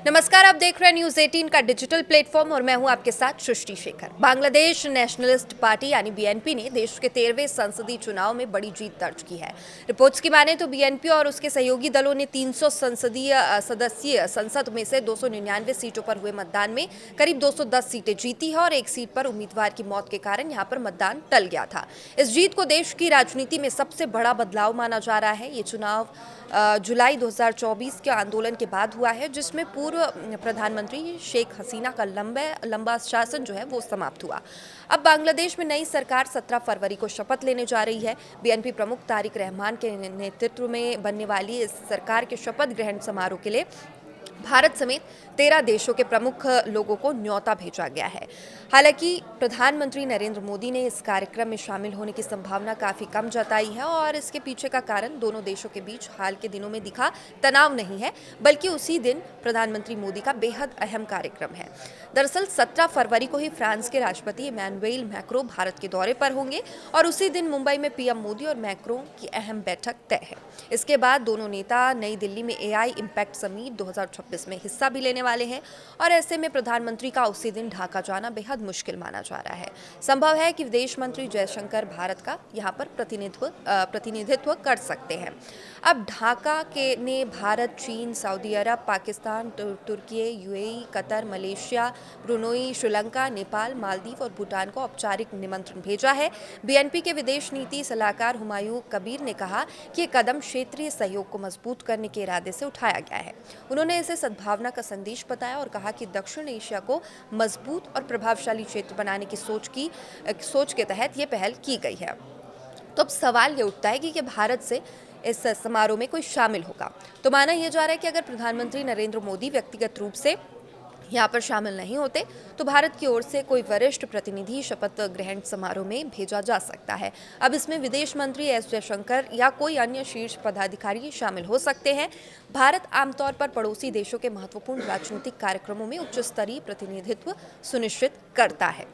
नमस्कार, आप देख रहे हैं न्यूज 18 का डिजिटल प्लेटफॉर्म और मैं हूं आपके साथ सृष्टि शेखर। बांग्लादेश नेशनलिस्ट पार्टी यानी बीएनपी ने देश के 13वें संसदीय चुनाव में बड़ी जीत दर्ज की है। रिपोर्ट्स की माने तो बीएनपी और उसके सहयोगी दलों ने 300 संसदीय सदस्यीय संसद में से 299 सीटों पर हुए मतदान में करीब 210 सीटें जीती है और एक सीट पर उम्मीदवार की मौत के कारण यहां पर मतदान टल गया था। इस जीत को देश की राजनीति में सबसे बड़ा बदलाव माना जा रहा है। ये चुनाव जुलाई 2024 के आंदोलन के बाद हुआ है, जिसमें पूर्व प्रधानमंत्री शेख हसीना का लंबा शासन जो है वो समाप्त हुआ। अब बांग्लादेश में नई सरकार 17 फरवरी को शपथ लेने जा रही है। बीएनपी प्रमुख तारिक रहमान के नेतृत्व में बनने वाली इस सरकार के शपथ ग्रहण समारोह के लिए भारत समेत 13 देशों के प्रमुख लोगों को न्योता भेजा गया है। हालांकि प्रधानमंत्री नरेंद्र मोदी ने इस कार्यक्रम में शामिल होने की संभावना काफी कम जताई है और इसके पीछे का कारण दोनों देशों के बीच हाल के दिनों में दिखा तनाव नहीं है, बल्कि उसी दिन प्रधानमंत्री मोदी का बेहद अहम कार्यक्रम है। दरअसल 17 फरवरी को ही फ्रांस के राष्ट्रपति इमैनुएल मैक्रों भारत के दौरे पर होंगे और उसी दिन मुंबई में पीएम मोदी और मैक्रों की अहम बैठक तय है। इसके बाद दोनों नेता नई दिल्ली में एआई इम्पैक्ट समिट 2026 में हिस्सा भी लेने वाले हैं और ऐसे में प्रधानमंत्री का उसी दिन ढाका जाना बेहद मुश्किल माना जा रहा है। संभव है कि विदेश मंत्री जयशंकर भारत का यहां पर प्रतिनिधित्व कर सकते हैं। अब ढाका के ने भारत, चीन, सऊदी अरब, पाकिस्तान, तुर्की, UAE, Qatar, Malaysia, Brunei, Sri Lanka, Nepal, Maldives और भूटान को औपचारिक निमंत्रण भेजा है। बीएनपी के विदेश नीति सलाहकार हुमायूं कबीर ने कहा कि ये कदम क्षेत्रीय सहयोग को मजबूत करने के इरादे से उठाया गया है। उन्होंने इसे सद्भावना का संदेश बताया और कहा कि दक्षिण एशिया को मजबूत और प्रभावशाली क्षेत्र बनाने की सोच के तहत ये पहल की गई है। तो अब सवाल ये उठता है कि भारत से इस समारोह में कोई शामिल होगा। तो माना यह जा रहा है कि अगर प्रधानमंत्री नरेंद्र मोदी व्यक्तिगत रूप से यहाँ पर शामिल नहीं होते तो भारत की ओर से कोई वरिष्ठ प्रतिनिधि शपथ ग्रहण समारोह में भेजा जा सकता है। अब इसमें विदेश मंत्री एस जयशंकर या कोई अन्य शीर्ष पदाधिकारी शामिल हो सकते हैं। भारत आमतौर पर पड़ोसी देशों के महत्वपूर्ण राजनीतिक कार्यक्रमों में उच्च स्तरीय प्रतिनिधित्व सुनिश्चित करता है।